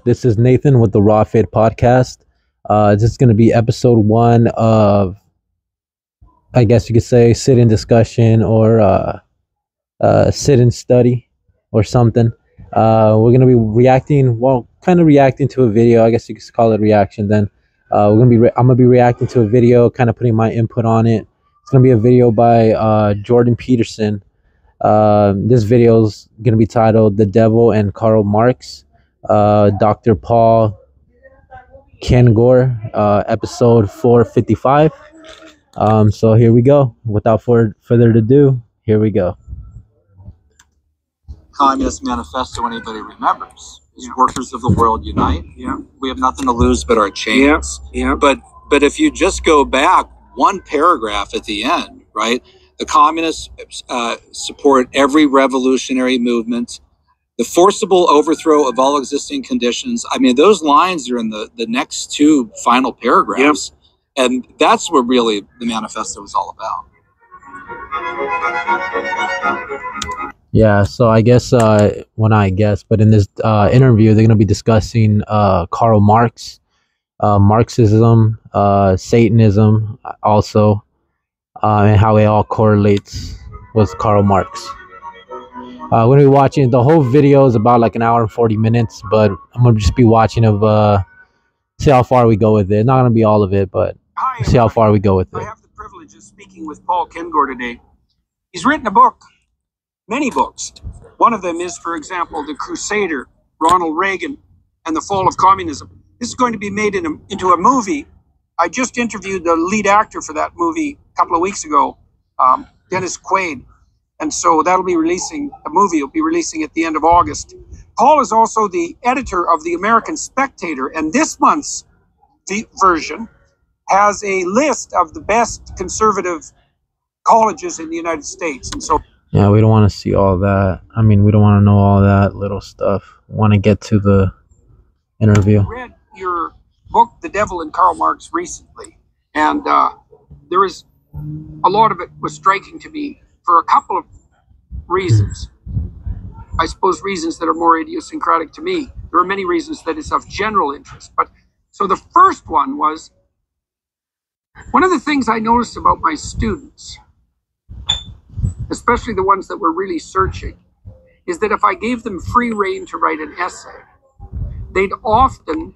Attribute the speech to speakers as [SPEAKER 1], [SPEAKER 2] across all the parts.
[SPEAKER 1] This is Nathan with the RawFaithPodcast. This is going to be episode one of, I guess you could say, sit-in discussion or sit-in study or something. We're going to be reacting, kind of reacting to a video. I guess you could call it reaction. Then I'm going to be reacting to a video, kind of putting my input on it. It's going to be a video by Jordan Peterson. This video is going to be titled "The Devil and Karl Marx." Dr. Paul Kengor, episode 455. So here we go. Without further ado, here we go.
[SPEAKER 2] Communist Manifesto, anybody remembers, is workers of the world unite. Yeah, we have nothing to lose but our chains. Yeah. But if you just go back one paragraph at the end, right? The communists support every revolutionary movement, the forcible overthrow of all existing conditions. I mean, those lines are in the next two final paragraphs. Yep. And that's what really the manifesto is all about.
[SPEAKER 1] Yeah, so I guess, but in this interview, they're going to be discussing Karl Marx, Marxism, Satanism also, and how it all correlates with Karl Marx. We're going to be watching, the whole video is about like an hour and 40 minutes, but I'm going to just be watching see how far we go with it. Not going to be all of it, but see how far we go with it.
[SPEAKER 3] I have the privilege of speaking with Paul Kengor today. He's written a book, many books. One of them is, for example, The Crusader, Ronald Reagan, and the Fall of Communism. This is going to be made into a movie. I just interviewed the lead actor for that movie a couple of weeks ago, Dennis Quaid. And so the movie will be releasing at the end of August. Paul is also the editor of the American Spectator, and this month's version has a list of the best conservative colleges in the United States. And so,
[SPEAKER 1] yeah, we don't want to see all that. I mean, we don't want to know all that little stuff. We want to get to the interview.
[SPEAKER 3] I read your book, The Devil and Karl Marx, recently, and there is a lot of it was striking to me for a couple of reasons. I suppose reasons that are more idiosyncratic to me. There are many reasons that is of general interest. But so the first one was, one of the things I noticed about my students, especially the ones that were really searching, is that if I gave them free rein to write an essay, they'd often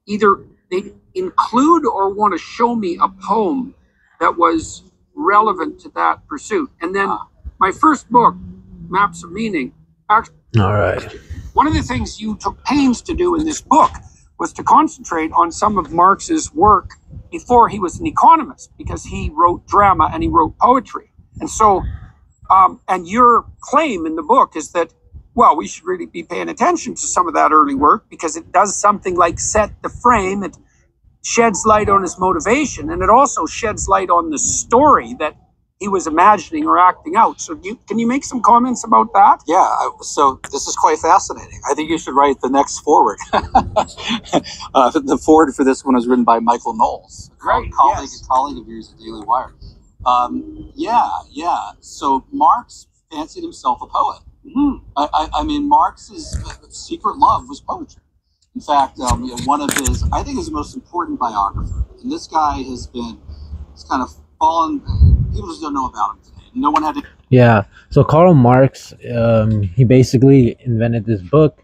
[SPEAKER 3] they'd include or want to show me a poem that was relevant to that pursuit. And then my first book, Maps of Meaning,
[SPEAKER 1] all right.
[SPEAKER 3] One of the things you took pains to do in this book was to concentrate on some of Marx's work before he was an economist, because he wrote drama and he wrote poetry. And so, and your claim in the book is that, well, we should really be paying attention to some of that early work because it does something like set the frame. It sheds light on his motivation, and it also sheds light on the story that he was imagining or acting out. So can you make some comments about that?
[SPEAKER 2] Yeah, so this is quite fascinating. I think you should write the next foreword. The foreword for this one was written by Michael Knowles,
[SPEAKER 3] Right,
[SPEAKER 2] colleague of yours at Daily Wire. So Marx fancied himself a poet. Mm-hmm. I mean, Marx's secret love was poetry. In fact, one of his, I think, his most important biographer, and this guy has kind of fallen. People just don't know about him today. No one had to.
[SPEAKER 1] Yeah. So Karl Marx, he basically invented this book.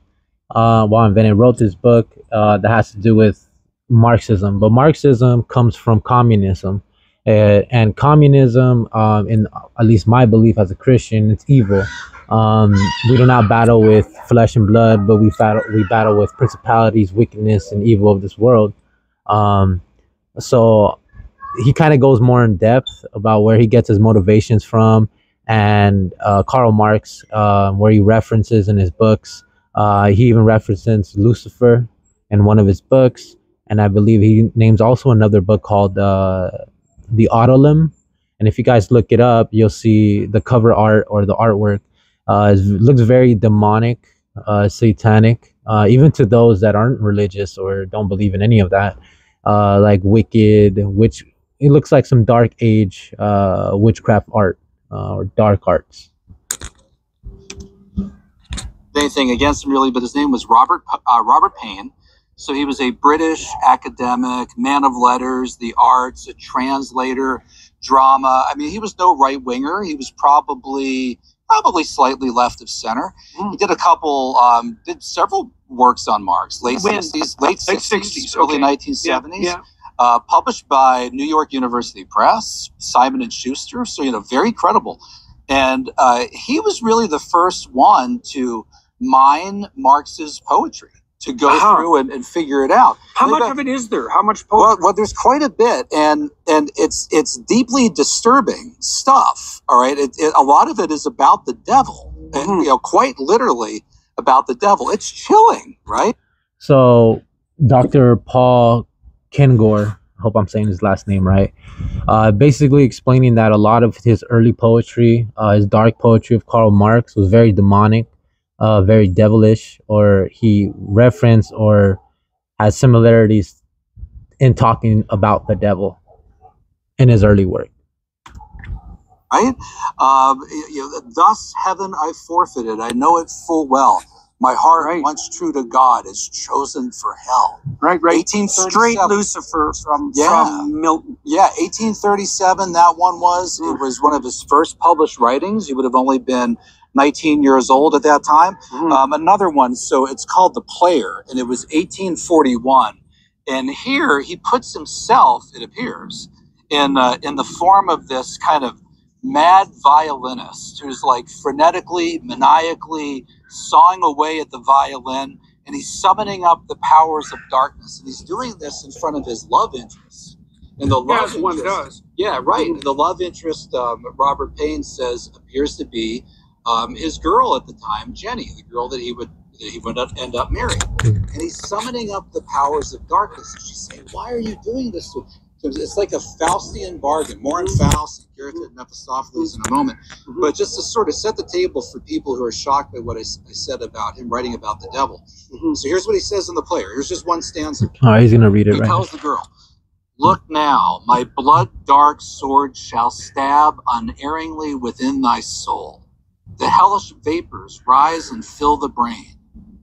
[SPEAKER 1] Wrote this book that has to do with Marxism. But Marxism comes from communism, and communism, in at least my belief as a Christian, it's evil. We do not battle with flesh and blood, but we battle with principalities, wickedness, and evil of this world. So he kind of goes more in depth about where he gets his motivations from, and Karl Marx, where he references in his books. He even references Lucifer in one of his books, and I believe he names also another book called The Autolim. And if you guys look it up, you'll see the cover art or the artwork. It looks very demonic, satanic, even to those that aren't religious or don't believe in any of that, like wicked, which it looks like some dark age witchcraft art or dark arts.
[SPEAKER 2] anything against him really, but his name was Robert Paine. So he was a British academic, man of letters, the arts, a translator, drama. I mean, he was no right winger. He was probably slightly left of center. He did did several works on Marx, late 60s, early 1970s. Yeah. Published by New York University Press, Simon & Schuster, so, very credible. And he was really the first one to mine Marx's poetry, to go through and figure it out.
[SPEAKER 3] How much of it is there? How much poetry?
[SPEAKER 2] Well, there's quite a bit, and it's deeply disturbing stuff. All right, a lot of it is about the devil, and quite literally about the devil. It's chilling, right?
[SPEAKER 1] So, Dr. Paul Kengor, I hope I'm saying his last name right, basically explaining that a lot of his early poetry, his dark poetry of Karl Marx, was very demonic, very devilish, or he referenced or has similarities in talking about the devil in his early work.
[SPEAKER 2] Right? Thus heaven I forfeited, I know it full well. My heart, once true to God, is chosen for hell.
[SPEAKER 3] Right. 1837. Straight Lucifer from Milton.
[SPEAKER 2] Yeah, 1837, that one was. It was one of his first published writings. He would have only been 19 years old at that time. Another one, so it's called The Player, and it was 1841. And here he puts himself, it appears, in the form of this kind of mad violinist who's like frenetically, maniacally sawing away at the violin, and he's summoning up the powers of darkness, and he's doing this in front of his love interest. And the love interest,
[SPEAKER 3] one does.
[SPEAKER 2] Yeah, right. And the love interest, Robert Paine says, appears to be his girl at the time, Jenny, the girl that he would end up marrying. And he's summoning up the powers of darkness. And she's saying, "Why are you doing this to?" So it's like a Faustian bargain. More in Faust, Goethe, and Mephistopheles in a moment. But just to sort of set the table for people who are shocked by what I said about him writing about the devil. So here's what he says in The Player. Here's just one stanza.
[SPEAKER 1] He's going to read it
[SPEAKER 2] He tells the girl, "Look now, my blood-dark sword shall stab unerringly within thy soul. The hellish vapors rise and fill the brain,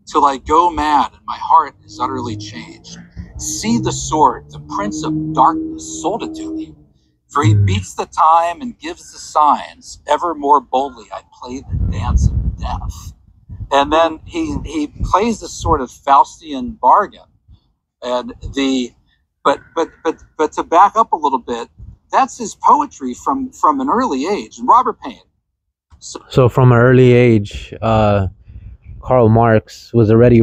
[SPEAKER 2] till I go mad and my heart is utterly changed. See the sword, the prince of darkness sold it to me. For he beats the time and gives the signs. Ever more boldly I play the dance of death." And then he plays this sort of Faustian bargain. And but to back up a little bit, that's his poetry from an early age. And Robert Paine.
[SPEAKER 1] So from an early age, Karl Marx was already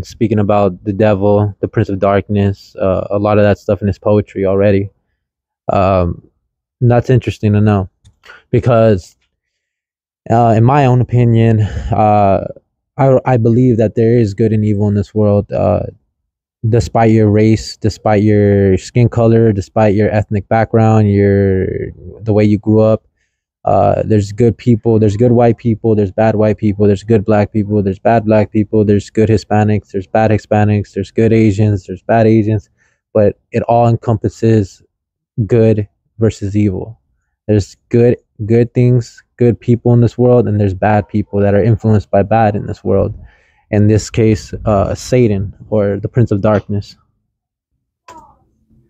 [SPEAKER 1] speaking about the devil, the Prince of Darkness, a lot of that stuff in his poetry already. That's interesting to know, because in my own opinion, I believe that there is good and evil in this world, despite your race, despite your skin color, despite your ethnic background, the way you grew up. There's good people, there's good white people, there's bad white people, there's good black people, there's bad black people, there's good Hispanics, there's bad Hispanics, there's good Asians, there's bad Asians, but it all encompasses good versus evil. There's good things, good people in this world, and there's bad people that are influenced by bad in this world. In this case, Satan, or the Prince of Darkness.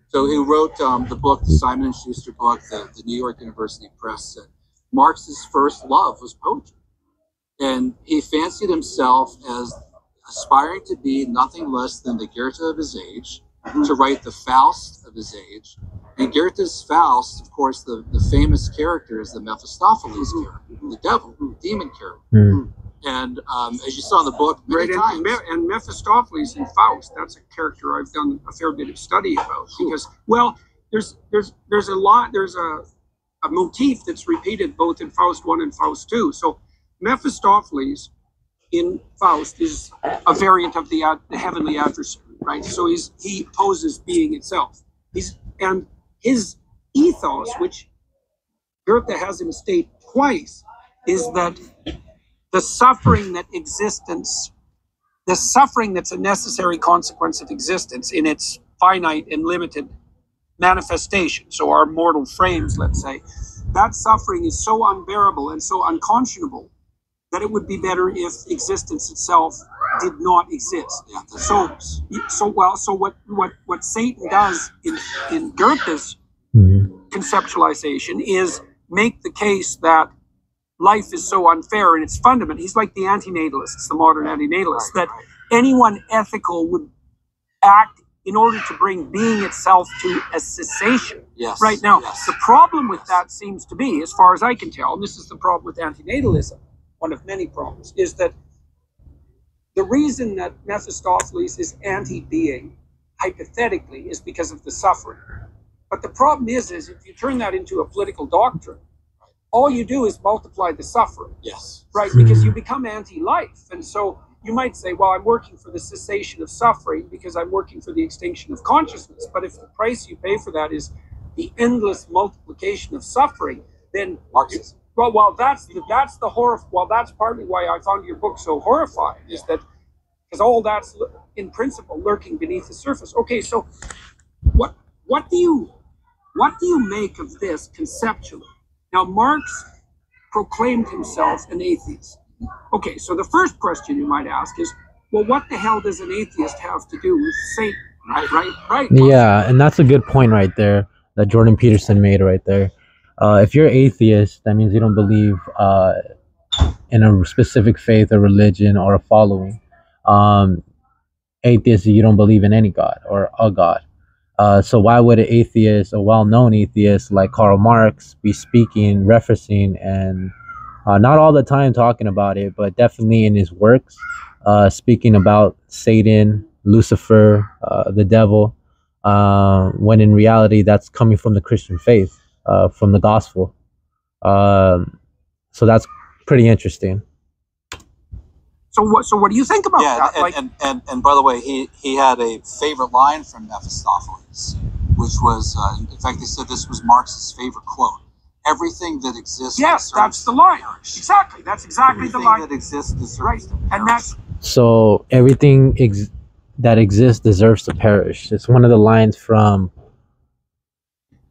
[SPEAKER 2] So he wrote the book, the Simon & Schuster book, the New York University Press said Marx's first love was poetry. And he fancied himself as aspiring to be nothing less than the Goethe of his age, to write the Faust of his age. And Goethe's Faust, of course, the famous character is the Mephistopheles character, the devil, the demon character. And as you saw in the book,
[SPEAKER 3] and Mephistopheles in Faust, that's a character I've done a fair bit of study about, because, well, there's a motif that's repeated both in Faust 1 and Faust 2. So Mephistopheles in Faust is a variant of the heavenly adversary, right? So he poses being itself. And his ethos, which Goethe has him state twice, is that the suffering that's a necessary consequence of existence in its finite and limited manifestation, so our mortal frames, let's say, that suffering is so unbearable and so unconscionable that it would be better if existence itself did not exist.
[SPEAKER 2] Yeah,
[SPEAKER 3] So what Satan does in Goethe's conceptualization is make the case that life is so unfair in its fundament. He's like the antinatalists, the modern antinatalists, that anyone ethical would act in order to bring being itself to a cessation.
[SPEAKER 2] Yes.
[SPEAKER 3] Right now,
[SPEAKER 2] Yes.
[SPEAKER 3] the problem with that seems to be, as far as I can tell, and this is the problem with antinatalism, one of many problems, is that the reason that Mephistopheles is anti-being, hypothetically, is because of the suffering. But the problem is if you turn that into a political doctrine, all you do is multiply the suffering.
[SPEAKER 2] Yes.
[SPEAKER 3] Right? Because you become anti-life. And so you might say, well, I'm working for the cessation of suffering because I'm working for the extinction of consciousness. But if the price you pay for that is the endless multiplication of suffering, then
[SPEAKER 2] Marxism.
[SPEAKER 3] well, that's the horror. Well, that's partly why I found your book so horrifying, is that because all that's in principle lurking beneath the surface. Okay, so what do you make of this conceptually? Now, Marx proclaimed himself an atheist. Okay, so the first question you might ask is, well, what the hell does an atheist have to do with Satan? Right.
[SPEAKER 1] Yeah, and that's a good point right there that Jordan Peterson made right there. If you're atheist, that means you don't believe in a specific faith or religion or a following. Atheist, you don't believe in any God or a God. So why would an atheist, a well-known atheist like Karl Marx, be speaking, referencing, and not all the time talking about it, but definitely in his works, speaking about Satan, Lucifer, the devil, when in reality that's coming from the Christian faith, from the gospel. So that's pretty interesting.
[SPEAKER 3] So what do you think about that?
[SPEAKER 2] And by the way, he had a favorite line from Mephistopheles, which was, in fact, they said this was Marx's favorite quote. Everything that exists.
[SPEAKER 3] Yes, that's the line. Exactly. That's exactly the line.
[SPEAKER 2] Everything that exists deserves
[SPEAKER 3] right.
[SPEAKER 2] to perish.
[SPEAKER 3] And that's
[SPEAKER 1] so everything that exists deserves to perish. It's one of the lines from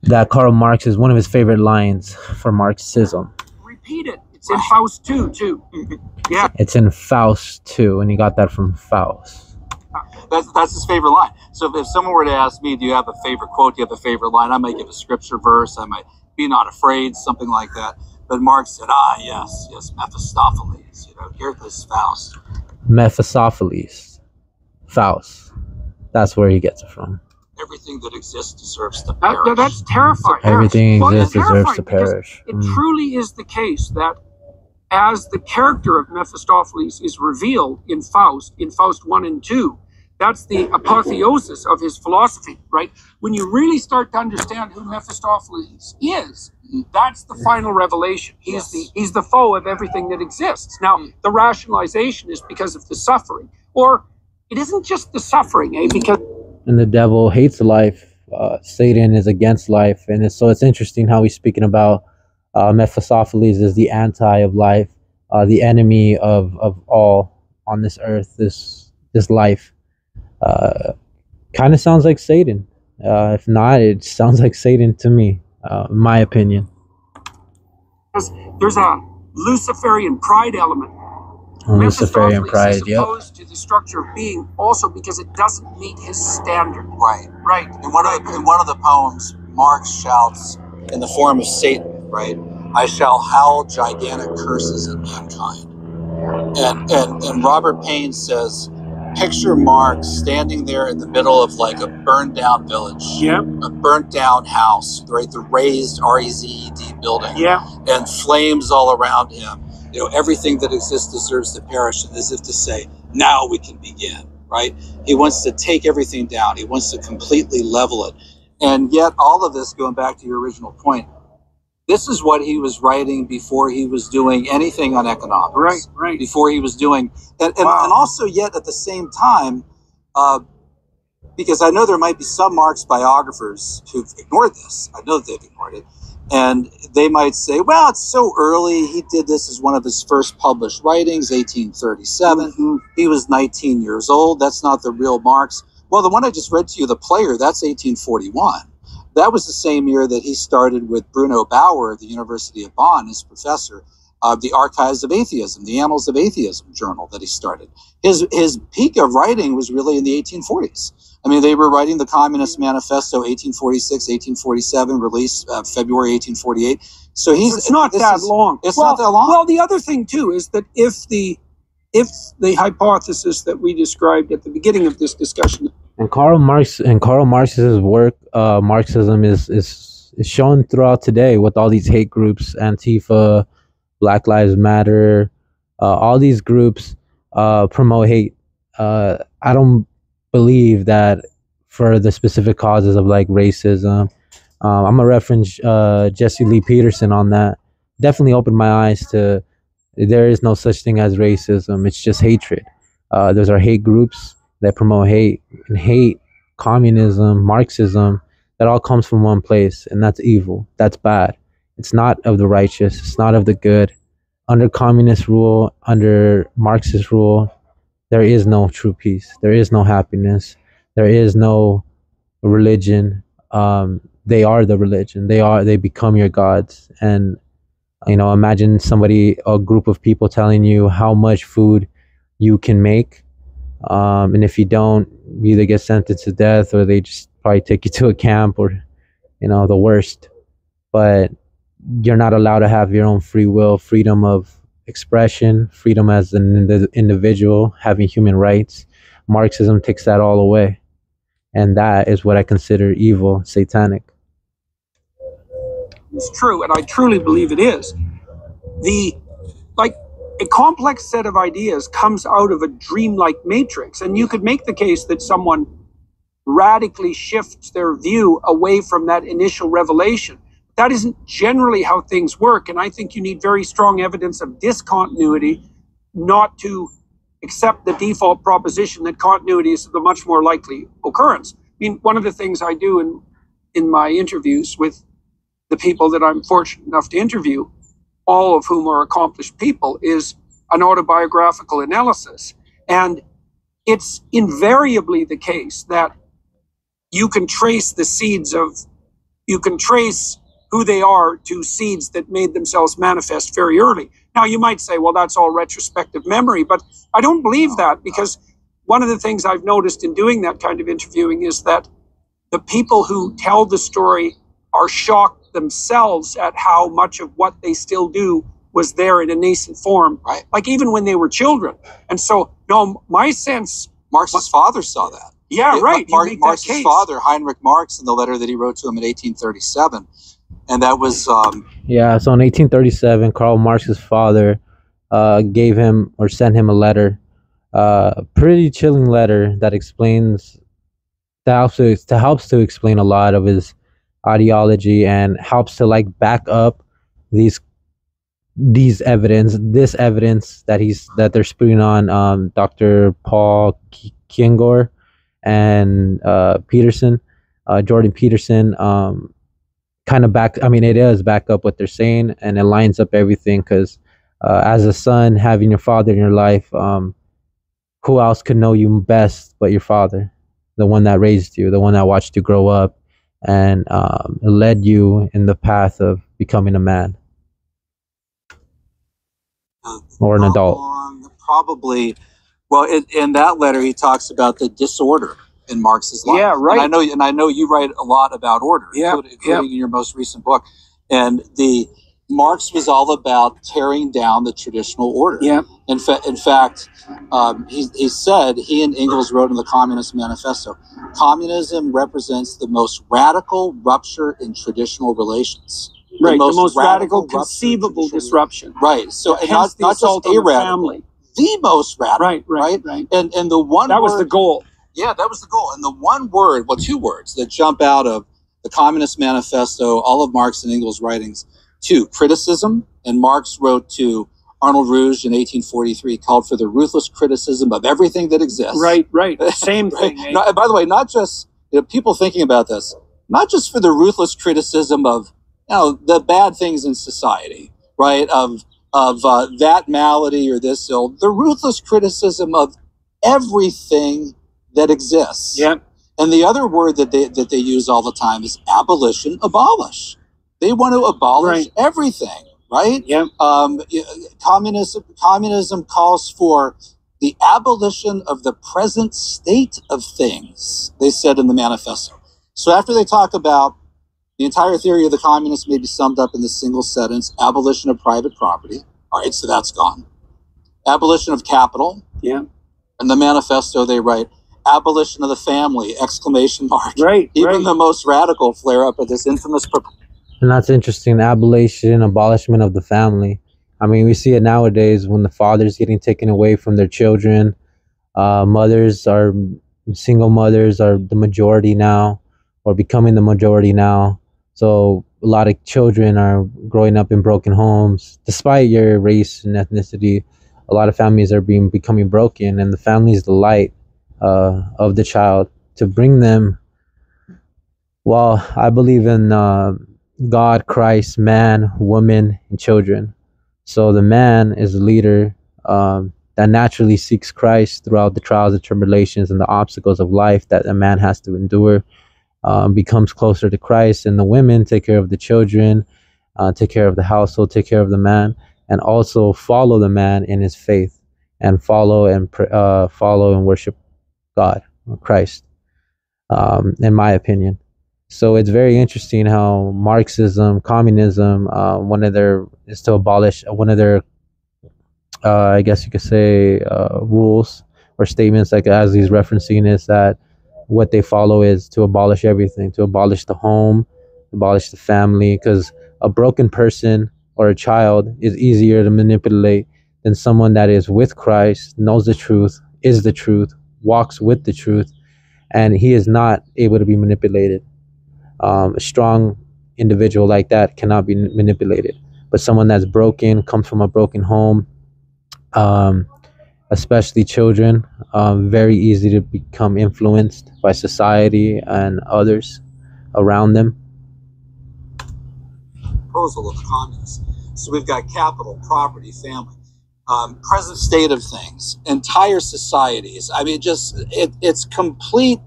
[SPEAKER 1] that Karl Marx is one of his favorite lines for Marxism.
[SPEAKER 3] Repeat it. It's in Faust 2 too. Yeah.
[SPEAKER 1] It's in Faust 2, and he got that from Faust.
[SPEAKER 2] That's his favorite line. So if someone were to ask me, do you have a favorite quote, do you have a favorite line, I might give a scripture verse, I might be not afraid, something like that. But Marx said, yes, Mephistopheles, here this Faust.
[SPEAKER 1] Mephistopheles, Faust. That's where he gets it from.
[SPEAKER 2] Everything that exists deserves to perish.
[SPEAKER 3] That's terrifying.
[SPEAKER 1] Everything exists deserves to perish.
[SPEAKER 3] It truly is the case that as the character of Mephistopheles is revealed in Faust 1 and 2, that's the apotheosis of his philosophy, right? When you really start to understand who Mephistopheles is, that's the final revelation. He's the foe of everything that exists. Now, the rationalization is because of the suffering, or it isn't just the suffering, because
[SPEAKER 1] and the devil hates life. Satan is against life, and so it's interesting how he's speaking about Mephistopheles as the anti of life, the enemy of all on this earth, this life. Kind of sounds like Satan. If not, it sounds like Satan to me, in my opinion.
[SPEAKER 3] There's a Luciferian pride element.
[SPEAKER 1] Luciferian pride,
[SPEAKER 3] is opposed to the structure of being, also because it doesn't meet his standard.
[SPEAKER 2] Right. In one of the poems, Marx shouts in the form of Satan, right? I shall howl gigantic curses at mankind. And Robert Payne says, picture Marx standing there in the middle of like a burned down village, a burnt down house, right? The raised REZED building, and flames all around him. Everything that exists deserves to perish, and as if to say, now we can begin, right? He wants to take everything down. He wants to completely level it. And yet all of this, going back to your original point, this is what he was writing before he was doing anything on economics.
[SPEAKER 3] Right.
[SPEAKER 2] Before he was doing, and also yet at the same time, because I know there might be some Marx biographers who've ignored this. I know that they've ignored it. And they might say, well, it's so early. He did this as one of his first published writings, 1837. He was 19 years old. That's not the real Marx. Well, the one I just read to you, The Player, that's 1841. That was the same year that he started with Bruno Bauer at the University of Bonn as professor. the Archives of Atheism, the Annals of Atheism journal that he started. His peak of writing was really in the 1840s. I mean, they were writing the Communist Manifesto, 1846, 1847, released February 1848. So
[SPEAKER 3] it's not that long.
[SPEAKER 2] It's not that long.
[SPEAKER 3] Well, the other thing too is that if the hypothesis that we described at the beginning of this discussion,
[SPEAKER 1] and Karl Marx's work, Marxism is shown throughout today with all these hate groups, Antifa, Black Lives Matter, all these groups promote hate. I don't believe that for the specific causes of like racism. I'm gonna reference Jesse Lee Peterson on that. Definitely opened my eyes to there is no such thing as racism. It's just hatred. Those are hate groups that promote hate, and hate, communism, Marxism. That all comes from one place, and that's evil. That's bad. It's not of the righteous. It's not of the good. Under communist rule, under Marxist rule, there is no true peace. There is no happiness. There is no religion. They are the religion. They become your gods. And imagine a group of people telling you how much food you can make, and if you don't, you either get sentenced to death, or they just probably take you to a camp, or the worst. But you're not allowed to have your own free will, freedom of expression, freedom as an individual, having human rights. Marxism takes that all away, and that is what I consider evil, satanic.
[SPEAKER 3] It's true, and I truly believe it is. A complex set of ideas comes out of a dreamlike matrix, and you could make the case that someone radically shifts their view away from that initial revelation. That isn't generally how things work, and I think you need very strong evidence of discontinuity not to accept the default proposition that continuity is the much more likely occurrence. I mean, one of the things I do in my interviews with the people that I'm fortunate enough to interview, all of whom are accomplished people, is an autobiographical analysis. And it's invariably the case that you can trace who they are to seeds that made themselves manifest very early. Now, you might say, well, that's all retrospective memory, but I don't believe that, because one of the things I've noticed in doing that kind of interviewing is that the people who tell the story are shocked themselves at how much of what they still do was there in a nascent form,
[SPEAKER 2] right?
[SPEAKER 3] Like even when they were children. And so, no, my sense...
[SPEAKER 2] Marx's father saw that.
[SPEAKER 3] Yeah, right.
[SPEAKER 2] Marx's father, Heinrich Marx, in the letter that he wrote to him in 1837, and that was... So
[SPEAKER 1] in 1837, Karl Marx's father gave him or sent him a letter, pretty chilling letter that helps to explain a lot of his ideology, and helps to like back up this evidence that they're spewing on Dr. Paul Kengor and Peterson, Jordan Peterson, kind of it does back up what they're saying, and it lines up everything, because as a son, having your father in your life, who else could know you best but your father, the one that raised you, the one that watched you grow up, and led you in the path of becoming a man or an adult.
[SPEAKER 2] Probably. Well, in that letter, he talks about the disorder in Marx's life.
[SPEAKER 3] Yeah, right.
[SPEAKER 2] And I know you write a lot about order, including in your most recent book. And Marx was all about tearing down the traditional order.
[SPEAKER 3] Yeah.
[SPEAKER 2] In fact, he said, he and Engels wrote in the Communist Manifesto, communism represents the most radical rupture in traditional relations.
[SPEAKER 3] Right, the most radical conceivable disruption.
[SPEAKER 2] Right. So not just a radical, the most radical. Right. And the one
[SPEAKER 3] that was the goal.
[SPEAKER 2] Yeah, that was the goal. And the one word, well, two words that jump out of the Communist Manifesto, all of Marx and Engels' writings, two, criticism. And Marx wrote to Arnold Rouge in 1843, called for the ruthless criticism of everything that exists. Right.
[SPEAKER 3] Same thing.
[SPEAKER 2] No, by the way, not just people thinking about this, not just for the ruthless criticism of the bad things in society, right? Of that malady or this ill, the ruthless criticism of everything that exists.
[SPEAKER 3] Yeah.
[SPEAKER 2] And the other word that they use all the time is abolition, abolish. They want to abolish everything, right?
[SPEAKER 3] Yeah.
[SPEAKER 2] Communism calls for the abolition of the present state of things, they said in the manifesto. So after they talk about the entire theory of the communists may be summed up in this single sentence: abolition of private property. All right, so that's gone. Abolition of capital.
[SPEAKER 3] Yeah.
[SPEAKER 2] In the manifesto, they write abolition of the family! Exclamation mark.
[SPEAKER 3] Right.
[SPEAKER 2] Even the most radical flare up of this infamous.
[SPEAKER 1] And that's interesting. Abolishment of the family. I mean, we see it nowadays when the father's getting taken away from their children. Single mothers are the majority now, or becoming the majority now. So a lot of children are growing up in broken homes. Despite your race and ethnicity, a lot of families are becoming broken, and the family is the light of the child to bring them. Well, I believe in God, Christ, man, woman, and children. So the man is a leader that naturally seeks Christ throughout the trials and tribulations and the obstacles of life that a man has to endure, becomes closer to Christ, and the women take care of the children, take care of the household, take care of the man, and also follow the man in his faith, and follow and worship God, Christ, in my opinion. So it's very interesting how Marxism, communism, one of their I guess you could say, rules or statements, like as he's referencing, is that what they follow is to abolish everything, to abolish the home, abolish the family, because a broken person or a child is easier to manipulate than someone that is with Christ, knows the truth, is the truth, walks with the truth, and he is not able to be manipulated. A strong individual like that cannot be manipulated, but someone that's broken, comes from a broken home, especially children, very easy to become influenced by society and others around them.
[SPEAKER 2] Proposal of the communists. So we've got capital, property, family, present state of things, entire societies. I mean, it's complete.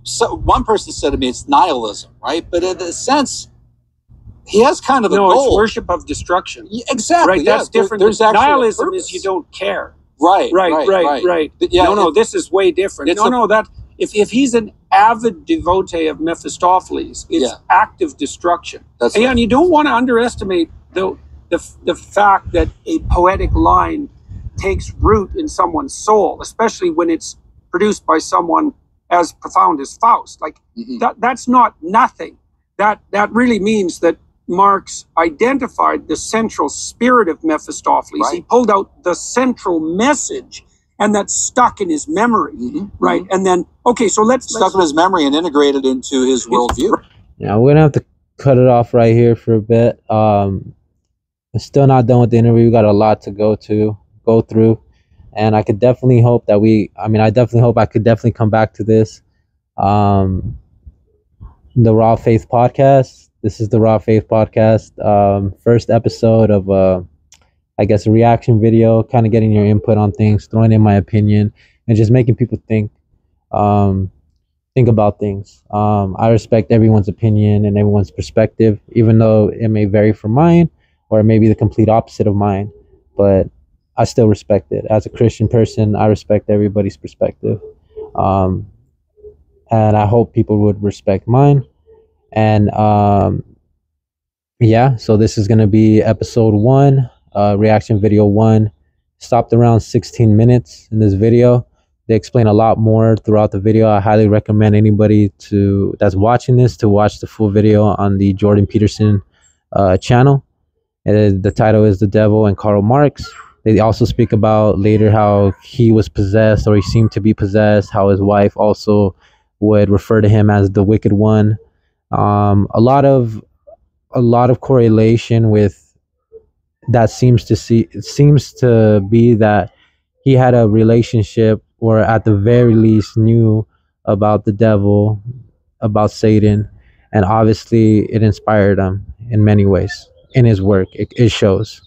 [SPEAKER 2] So one person said to me, it's nihilism, right? But in a sense, he has kind of a goal.
[SPEAKER 3] It's worship of destruction.
[SPEAKER 2] Yeah, exactly.
[SPEAKER 3] Right. That's different.
[SPEAKER 2] There's
[SPEAKER 3] nihilism is you don't care.
[SPEAKER 2] Right.
[SPEAKER 3] Yeah, no, this is way different. If he's an avid devotee of Mephistopheles, it's active destruction. And you don't want to underestimate the fact that a poetic line takes root in someone's soul, especially when it's produced by someone as profound as Faust. Like that's not nothing. That really means that Marx identified the central spirit of Mephistopheles. Right. He pulled out the central message, and that stuck in his memory. Right. And then, so let's
[SPEAKER 2] stuck in his memory and integrated into his worldview.
[SPEAKER 1] Yeah, we're gonna have to cut it off right here for a bit. I'm still not done with the interview. We got a lot to go through. And I could definitely hope that I could definitely come back to this. The Raw Faith Podcast. This is the Raw Faith Podcast. First episode of, I guess, a reaction video, kind of getting your input on things, throwing in my opinion, and just making people think about things. I respect everyone's opinion and everyone's perspective, even though it may vary from mine, or it may be the complete opposite of mine. But I still respect it. As a Christian person, I respect everybody's perspective. And I hope people would respect mine. And so this is going to be episode 1, reaction video 1. Stopped around 16 minutes in this video. They explain a lot more throughout the video. I highly recommend anybody that's watching this to watch the full video on the Jordan Peterson channel. The title is The Devil and Karl Marx. They also speak about later how he was possessed, or he seemed to be possessed, how his wife also would refer to him as the wicked one. A lot of correlation with that seems to be that he had a relationship, or at the very least knew about the devil, about Satan, and obviously it inspired him in many ways in his work. It shows.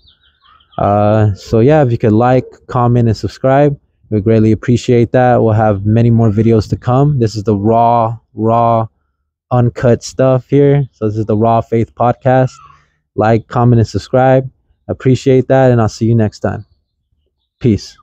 [SPEAKER 1] So yeah, if you could like, comment, and subscribe, we greatly appreciate that. We'll have many more videos to come. This is the raw uncut stuff here. So this is the Raw Faith Podcast. Like, comment, and subscribe. Appreciate that, and I'll see you next time. Peace.